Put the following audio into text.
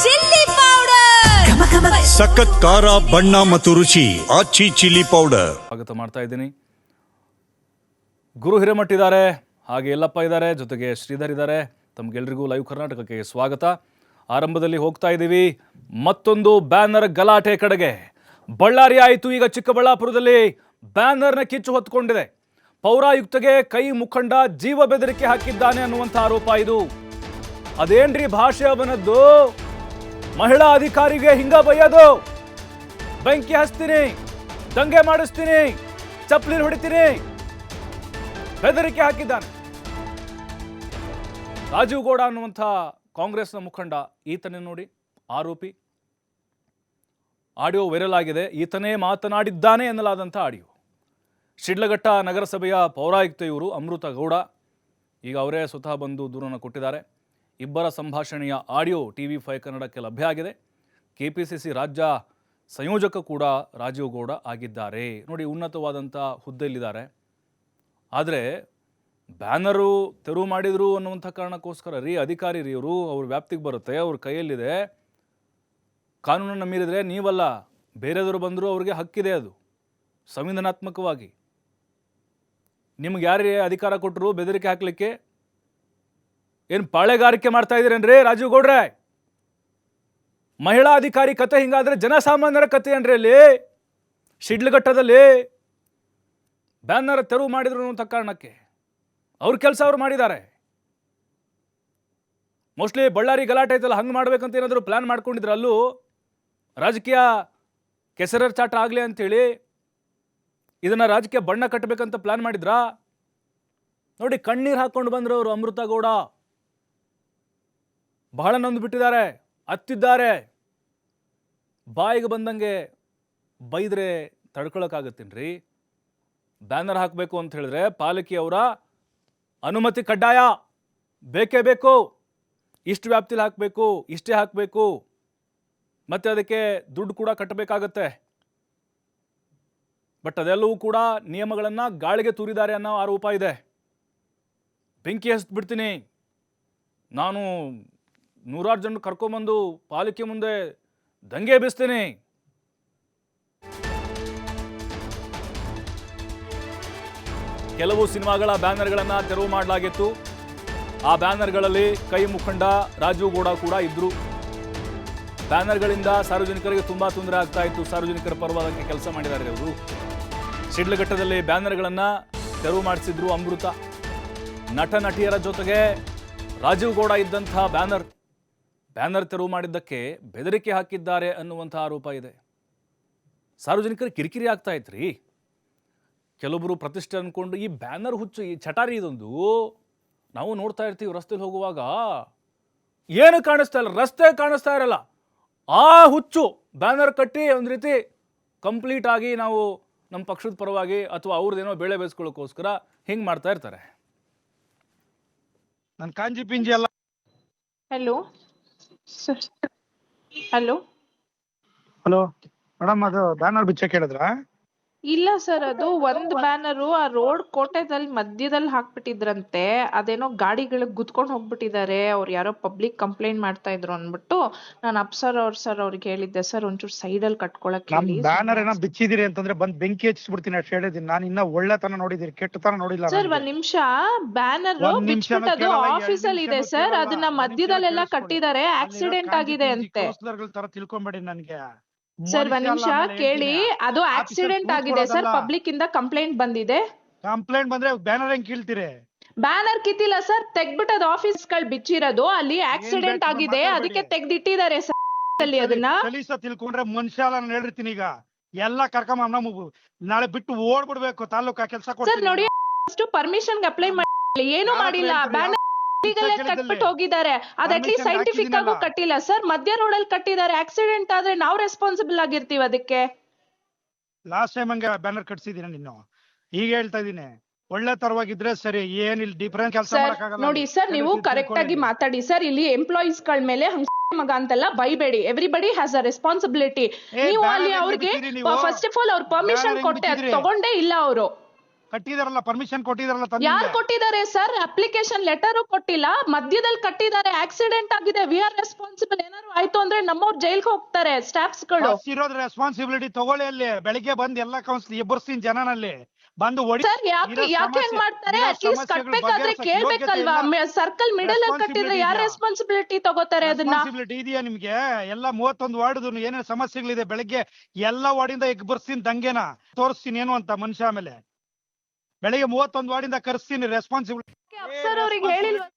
Chilli powder, ಸಖತ್ ಖಾರ ಬಣ್ಣ ಮತ್ತು ರುಚಿ ಆಚಿ ಚಿಲ್ಲಿ ಪೌಡರ್. ಸ್ವಾಗತ ಮಾಡ್ತಾ ಇದ್ದೀನಿ. ಗುರು ಹಿರೇಮಠ್ ಇದ್ದಾರೆ, ಹಾಗೆ ಯಲ್ಲಪ್ಪ ಇದ್ದಾರೆ, ಜೊತೆಗೆ ಶ್ರೀಧರ್ ಇದ್ದಾರೆ. ತಮಗೆಲ್ಲರಿಗೂ ಲೈವ್ ಕರ್ನಾಟಕಕ್ಕೆ ಸ್ವಾಗತ. ಆರಂಭದಲ್ಲಿ ಹೋಗ್ತಾ ಇದ್ದೀವಿ ಮತ್ತೊಂದು ಬ್ಯಾನರ್ ಗಲಾಟೆ ಕಡೆಗೆ. ಬಳ್ಳಾರಿ ಆಯಿತು, ಈಗ ಚಿಕ್ಕಬಳ್ಳಾಪುರದಲ್ಲಿ ಬ್ಯಾನರ್ನ ಕಿಚ್ಚು ಹೊತ್ಕೊಂಡಿದೆ. ಪೌರಾಯುಕ್ತಗೆ ಕೈ ಮುಖಂಡ ಜೀವ ಬೆದರಿಕೆ ಹಾಕಿದ್ದಾನೆ ಅನ್ನುವಂಥ ಆರೋಪ ಇದು. ಅದೇನ್ರಿ ಭಾಷೆ ಅವನದ್ದು? ಮಹಿಳಾ ಅಧಿಕಾರಿಗೆ ಹಿಂಗ ಬೈಯೋದು? ಬೆಂಕಿ ಹಚ್ತೀನಿ, ದಂಗೆ ಮಾಡಿಸ್ತೀನಿ, ಚಪ್ಪಲಿ ಹೊಡಿತೀನಿ, ಬೆದರಿಕೆ ಹಾಕಿದ್ದಾನೆ. ರಾಜೀವ್ ಗೌಡ ಅನ್ನುವಂಥ ಕಾಂಗ್ರೆಸ್ನ ಮುಖಂಡ, ಈತನೇ ನೋಡಿ ಆರೋಪಿ. ಆಡಿಯೋ ವೈರಲ್ ಆಗಿದೆ. ಈತನೇ ಮಾತನಾಡಿದ್ದಾನೆ ಎನ್ನಲಾದಂಥ ಆಡಿಯೋ. ಶಿಡ್ಲಘಟ್ಟ ನಗರಸಭೆಯ ಪೌರಾಯುಕ್ತ ಇವರು ಅಮೃತ ಗೌಡ. ಈಗ ಅವರೇ ಸ್ವತಃ ಬಂದು ದೂರನ್ನು ಕೊಟ್ಟಿದ್ದಾರೆ. ಇಬ್ಬರ ಸಂಭಾಷಣೆಯ ಆಡಿಯೋ TV5 ಕನ್ನಡಕ್ಕೆ ಲಭ್ಯ ಆಗಿದೆ. KPCC ರಾಜ್ಯ ಸಂಯೋಜಕ ಕೂಡ ರಾಜೀವ್ ಗೌಡ ಆಗಿದ್ದಾರೆ. ನೋಡಿ, ಉನ್ನತವಾದಂಥ ಹುದ್ದೆಯಲ್ಲಿದ್ದಾರೆ. ಆದರೆ ಬ್ಯಾನರು ತೆರವು ಮಾಡಿದರು ಅನ್ನುವಂಥ ಕಾರಣಕ್ಕೋಸ್ಕರ ಅಧಿಕಾರಿ ಇವರು, ಅವ್ರ ವ್ಯಾಪ್ತಿಗೆ ಬರುತ್ತೆ, ಅವ್ರ ಕೈಯಲ್ಲಿದೆ. ಕಾನೂನನ್ನು ಮೀರಿದರೆ ನೀವಲ್ಲ, ಬೇರೆದವರು ಬಂದರೂ ಅವ್ರಿಗೆ ಹಕ್ಕಿದೆ. ಅದು ಸಂವಿಧಾನಾತ್ಮಕವಾಗಿ. ನಿಮ್ಗೆ ಯಾರೇ ಅಧಿಕಾರ ಕೊಟ್ಟರು ಬೆದರಿಕೆ ಹಾಕಲಿಕ್ಕೆ? ಏನು ಪಾಳೆಗಾರಿಕೆ ಮಾಡ್ತಾ ಇದ್ದೀರೇನ್ರಿ ರಾಜೀವ್ ಗೌಡ್ರೆ? ಮಹಿಳಾ ಅಧಿಕಾರಿ ಕತೆ ಹಿಂಗಾದ್ರೆ ಜನಸಾಮಾನ್ಯರ ಕತೆ ಏನ್ರಿ? ಅಲ್ಲಿ ಶಿಡ್ಲಘಟ್ಟದಲ್ಲಿ ಬ್ಯಾನರ್ ತೆರವು ಮಾಡಿದ್ರು ಅನ್ನುವಂಥ ಕಾರಣಕ್ಕೆ ಅವ್ರ ಕೆಲಸ ಅವ್ರು ಮಾಡಿದ್ದಾರೆ. ಮೋಸ್ಟ್ಲಿ ಬಳ್ಳಾರಿ ಗಲಾಟೆ ಐತಲ್ಲ, ಹಂಗೆ ಮಾಡ್ಬೇಕಂತ ಏನಾದರೂ ಪ್ಲಾನ್ ಮಾಡ್ಕೊಂಡಿದ್ರು. ಅಲ್ಲೂ ರಾಜಕೀಯ ಕೆಸರರ್ ಚಾಟ ಆಗಲಿ ಅಂತೇಳಿ ಇದನ್ನು ರಾಜಕೀಯ ಬಣ್ಣ ಕಟ್ಟಬೇಕಂತ ಪ್ಲಾನ್ ಮಾಡಿದ್ರಾ? ನೋಡಿ, ಕಣ್ಣೀರು ಹಾಕ್ಕೊಂಡು ಬಂದ್ರು ಅವರು. ಅಮೃತ ಗೌಡ ಬಹಳ ನೊಂದು ಬಿಟ್ಟಿದ್ದಾರೆ, ಅತ್ತಿದ್ದಾರೆ. ಬಾಯಿಗೆ ಬಂದಂಗೆ ಬೈದ್ರೆ ತಡ್ಕೊಳಕ್ಕಾಗತ್ತೇನ್ರಿ? ಬ್ಯಾನರ್ ಹಾಕಬೇಕು ಅಂತ ಹೇಳಿದ್ರೆ ಪಾಲಿಕೆಯವರ ಅನುಮತಿ ಕಡ್ಡಾಯ, ಬೇಕೇ ಬೇಕು. ಇಷ್ಟು ವ್ಯಾಪ್ತಿಲಿ ಹಾಕಬೇಕು, ಇಷ್ಟೇ ಹಾಕಬೇಕು, ಮತ್ತೆ ಅದಕ್ಕೆ ದುಡ್ಡು ಕೂಡ ಕಟ್ಟಬೇಕಾಗತ್ತೆ. ಬಟ್ ಅದೆಲ್ಲವೂ ಕೂಡ ನಿಯಮಗಳನ್ನು ಗಾಳಿಗೆ ತೂರಿದ್ದಾರೆ ಅನ್ನೋ ಆರೋಪ ಇದೆ. ಬೆಂಕಿ ಹಚ್ಬಿಡ್ತೀನಿ, ನಾನು 100 ಜನ ಕರ್ಕೊಂಬಂದು ಪಾಲಿಕೆ ಮುಂದೆ ದಂಗೆ ಎಬ್ಬಿಸ್ತೀನಿ. ಕೆಲವು ಸಿನಿಮಾಗಳ ಬ್ಯಾನರ್ಗಳನ್ನು ತೆರವು ಮಾಡಲಾಗಿತ್ತು. ಆ ಬ್ಯಾನರ್ಗಳಲ್ಲಿ ಕೈ ಮುಖಂಡ ರಾಜೀವ್ ಗೌಡ ಕೂಡ ಇದ್ರು. ಬ್ಯಾನರ್ಗಳಿಂದ ಸಾರ್ವಜನಿಕರಿಗೆ ತುಂಬಾ ತೊಂದರೆ ಆಗ್ತಾ ಇತ್ತು. ಸಾರ್ವಜನಿಕರ ಪರವಾಗಿ ಕೆಲಸ ಮಾಡಿದ್ದಾರೆ ಅವರು. ಶಿಡ್ಲಘಟ್ಟದಲ್ಲಿ ಬ್ಯಾನರ್ಗಳನ್ನು ತೆರವು ಮಾಡಿಸಿದ್ರು ಅಮೃತ. ನಟ ನಟಿಯರ ಜೊತೆಗೆ ರಾಜೀವ್ ಗೌಡ ಇದ್ದಂತಹ ಬ್ಯಾನರ್ ತೆರವು ಮಾಡಿದ್ದಕ್ಕೆ ಬೆದರಿಕೆ ಹಾಕಿದ್ದಾರೆ ಅನ್ನುವಂಥ ಆರೋಪ ಇದೆ. ಸಾರ್ವಜನಿಕರ ಕಿರಿಕಿರಿ ಆಗ್ತಾ ಇತ್ರಿ. ಕೆಲವೊಬ್ಬರು ಪ್ರತಿಷ್ಠೆ ಅಂದ್ಕೊಂಡು ಈ ಬ್ಯಾನರ್ ಹುಚ್ಚು, ಈ ಚಟಾರಿ ಇದೊಂದು ನಾವು ನೋಡ್ತಾ ಇರ್ತೀವಿ. ರಸ್ತೆಯಲ್ಲಿ ಹೋಗುವಾಗ ಏನು ಕಾಣಿಸ್ತಾ ಇಲ್ಲ, ರಸ್ತೆ ಕಾಣಿಸ್ತಾ ಇರಲ್ಲ. ಆ ಹುಚ್ಚು ಬ್ಯಾನರ್ ಕಟ್ಟಿ ಒಂದು ರೀತಿ ಕಂಪ್ಲೀಟ್ ಆಗಿ ನಾವು ನಮ್ಮ ಪಕ್ಷದ ಪರವಾಗಿ ಅಥವಾ ಅವ್ರದ್ದೇನೋ ಬೇಳೆ ಬೇಯಿಸ್ಕೊಳ್ಳೋಕ್ಕೋಸ್ಕರ ಹಿಂಗೆ ಮಾಡ್ತಾ ಇರ್ತಾರೆ. ನನ್ನ ಕಾಂಜಿ ಪಿಂಜಿ ಎಲ್ಲ. Hello sir. Hello hello madam, ಅದು ಬ್ಯಾನರ್ ಬಿಚ್ಚಕ್ಕೆ ಹೇಳಿದ್ರಾ? ಇಲ್ಲ ಸರ್, ಅದು ಒಂದ್ ಬ್ಯಾನರು ಆ ರೋಡ್ ಕೋಟೆದಲ್ಲಿ ಮಧ್ಯದಲ್ಲಿ ಹಾಕ್ಬಿಟ್ಟಿದ್ರಂತೆ. ಅದೇನೋ ಗಾಡಿಗಳಿಗೆ ಗುದ್ಕೊಂಡು ಹೋಗ್ಬಿಟ್ಟಿದ್ದಾರೆ. ಅವ್ರು ಯಾರೋ ಪಬ್ಲಿಕ್ ಕಂಪ್ಲೇಂಟ್ ಮಾಡ್ತಾ ಇದ್ರು ಅಂದ್ಬಿಟ್ಟು ನಾನು ಅಪ್ಸರ್ ಅವ್ರಿಗೆ ಹೇಳಿದ್ದೆ, ಸರ್ ಒಂಚೂರು ಸೈಡ್ ಅಲ್ಲಿ ಕಟ್ಕೊಳಕ್ ಹೇಳಿ. ಬ್ಯಾನರ್ ಏನೋ ಬಿಚ್ಚಿದಿರಿ ಅಂತಂದ್ರೆ ಬಂದ್ ಬೆಂಕಿ ಹಚ್ಚಿಬಿಡ್ತೀನಿ ಅಷ್ಟು ಹೇಳಿದೀನಿ. ನಾನು ಇನ್ನ ಒಳ್ಳೆತನ ನೋಡಿದೀನಿ, ಕೆಟ್ಟತನ ನೋಡಿಲ್ಲ. ಸರ್ ಒಂದ್ ನಿಮಿಷ, ಬ್ಯಾನರ್ ಬಿಚ್ಬಿಟ್ಟದು ಆಫೀಸ್ ಅಲ್ಲಿ ಇದೆ ಸರ್. ಅದನ್ನ ಮಧ್ಯದಲ್ಲೆಲ್ಲ ಕಟ್ಟಿದ್ದಾರೆ, ಆಕ್ಸಿಡೆಂಟ್ ಆಗಿದೆ ಅಂತೆ. ತರ ತಿಳ್ಕೊಂಬೇಡಿ ನನ್ಗೆ. ಸರ್ ಒಂದ್ ನಿಮಿಷ ಕೇಳಿ, ಅದು ಆಕ್ಸಿಡೆಂಟ್ ಆಗಿದೆ ಸರ್. ಪಬ್ಲಿಕ್ ಇಂದ ಕಂಪ್ಲೇಂಟ್ ಬಂದಿದೆ. ಕಂಪ್ಲೇಂಟ್ ಬಂದ್ರೆ ಬ್ಯಾನರ್ ಹೆಂಗ್ ಕೀಳ್ತೀರಿ? ಬ್ಯಾನರ್ ಕಿತ್ತಿಲ್ಲ ಸರ್, ತೆಗ್ಬಿಟ್ಟದು ಆಫೀಸ್ ಗಳು ಬಿಚ್ಚಿರೋದು. ಅಲ್ಲಿ ಆಕ್ಸಿಡೆಂಟ್ ಆಗಿದೆ, ಅದಕ್ಕೆ ತೆಗ್ದಿಟ್ಟಿದ್ದಾರೆ ಸರ್. ಅಲ್ಲಿ ಅದನ್ನ ತಿಳ್ಕೊಂಡ್ರೆ ಮನುಷ್ಯ ನಾನು ಹೇಳಿರ್ತೀನಿ. ಈಗ ಎಲ್ಲಾ ಕರ್ಕೊಂಡ್ ನಾಳೆ ಬಿಟ್ಟು ಓಡ್ಬಿಡ್ಬೇಕು ತಾಲೂಕಾ ಕೆಲಸ ಸರ್. ನೋಡಿ, ಅಷ್ಟು ಪರ್ಮಿಷನ್ ಅಪ್ಲೈ ಮಾಡಿ ಏನು ಮಾಡಿಲ್ಲ. ಬ್ಯಾನರ್ ಕಟ್ಬಿಟ್ಟು ಹೋಗಿದ್ದಾರೆ. ಅದ್ ಅಟ್ಲೀಸ್ಟ್ ಸೈಂಟಿಫಿಕ್ ಆಗು ಕಟ್ಟಿಲ್ಲ ಸರ್. ಮಧ್ಯ ರೋಡ್ ಅಲ್ಲಿ ಕಟ್ಟಿದ್ದಾರೆ. ಆಕ್ಸಿಡೆಂಟ್ ಆದ್ರೆ ನಾವು ರೆಸ್ಪಾನ್ಸಿಬಲ್ ಆಗಿರ್ತೀವಿ ಅದಕ್ಕೆ. ಲಾಸ್ಟ್ ಟೈಮ್ ಹಂಗೆ ಬ್ಯಾನರ್ ಕಟ್ಸಿದೀನಿ. ನೀನು ಈಗ ಹೇಳ್ತಾ ಇದೀನಿ, ಒಳ್ಳೆ ತರವಾಗಿದ್ರೆ ಸರಿ, ಏನಿಲ್ಲ ಡಿಫರೆಂಟ್ ಕೆಲಸ ಮಾಡಕ್ಕಾಗಲ್ಲ. ನೋಡಿ ಸರ್, ನೀವು ಕರೆಕ್ಟ್ ಆಗಿ ಮಾತಾಡಿ ಸರ್. ಇಲ್ಲಿ ಎಂಪ್ಲಾಯೀಸ್ ಗಳ ಮೇಲೆ ಮಗ ಅಂತೆಲ್ಲ ಬೈಬೇಡಿ. Everybody has a responsibility. ನೀವು ಅಲ್ಲಿ ಅವ್ರಿಗೆ ಫಸ್ಟ್ ಆಫ್ ಆಲ್ ಅವ್ರ ಪರ್ಮಿಷನ್ ಕೊಟ್ಟೆ, ತಗೊಂಡೇ ಇಲ್ಲ ಅವರು. ಕಟ್ಟಿದಾರಲ್ಲ, ಪರ್ಮಿಷನ್ ಕೊಟ್ಟಿದಾರಲ್ಲ. ಯಾರು ಕೊಟ್ಟಿದ್ದಾರೆ ಸರ್? ಅಪ್ಲಿಕೇಶನ್ ಲೆಟರ್ ಕೊಟ್ಟಿಲ್ಲ, ಮಧ್ಯದಲ್ಲಿ ಕಟ್ಟಿದ್ದಾರೆ. ಆಕ್ಸಿಡೆಂಟ್ ಆಗಿದೆ, ವಿ ಆರ್ ರೆಸ್ಪಾನ್ಸಿಬಲ್. ಏನಾದ್ರು ಆಯ್ತು ಅಂದ್ರೆ ನಮ್ಮವ್ರು ಜೈಲ್ಗೆ ಹೋಗ್ತಾರೆ ಸ್ಟಾಫ್ಸ್ ಗಳು. ಬಸ್ ಇರೋದ್ ರೆಸ್ಪಾನ್ಸಿಬಿಲಿಟಿ ತಗೊಳ್ಳಿ. ಅಲ್ಲಿ ಬೆಳಿಗ್ಗೆ ಬಂದ್ ಎಲ್ಲಾ ಕೌನ್ಸಿಲ್ ಎಬ್ಬರ್ಸ್ತೀನಿ ಜನನಲ್ಲಿ ಬಂದು ಸರ್ ಯಾಕೆ ಹೆಂಗ್ ಮಾಡ್ತಾರೆ? ಅಟ್ಲೀಸ್ಟ್ ಕಟ್ಬೇಕಾದ್ರೆ ಕೇಳ್ಬೇಕಲ್ವಾ? ಸರ್ಕಲ್ ಮಿಡಲ್ ಅಲ್ಲಿ ಕಟ್ಟಿದ್ರೆ ಯಾರ್ ರೆಸ್ಪಾನ್ಸಿಬಿಲಿಟಿ ತಗೋತಾರೆ ಅದನ್ನ? ರೆಸ್ಪಾನ್ಸಿಬಿಲಿಟಿ ಇದೆಯಾ ನಿಮ್ಗೆ? ಎಲ್ಲಾ 31 ವಾರ್ಡ್ ಏನೇನ್ ಸಮಸ್ಯೆಗಳಿದೆ ಬೆಳಿಗ್ಗೆ ಎಲ್ಲಾ ವಾರ್ಡಿಂದ ಎಬ್ಬರ್ಸ್ತೀನಿ, ದಂಗೆನ ತೋರಿಸ್ತೀನಿ ಏನು ಅಂತ ಮನುಷ್ಯ. ಆಮೇಲೆ ಬೆಳಿಗ್ಗೆ 31 ವಾರ್ಡಿಂದ ಕರ್ಸ್ತೀನಿ. ರೆಸ್ಪಾನ್ಸಿಬಿಲಿಟಿ ಸರ್ ಅವ್ರಿಗೆ ಹೇಳಿಲ್ವಾ?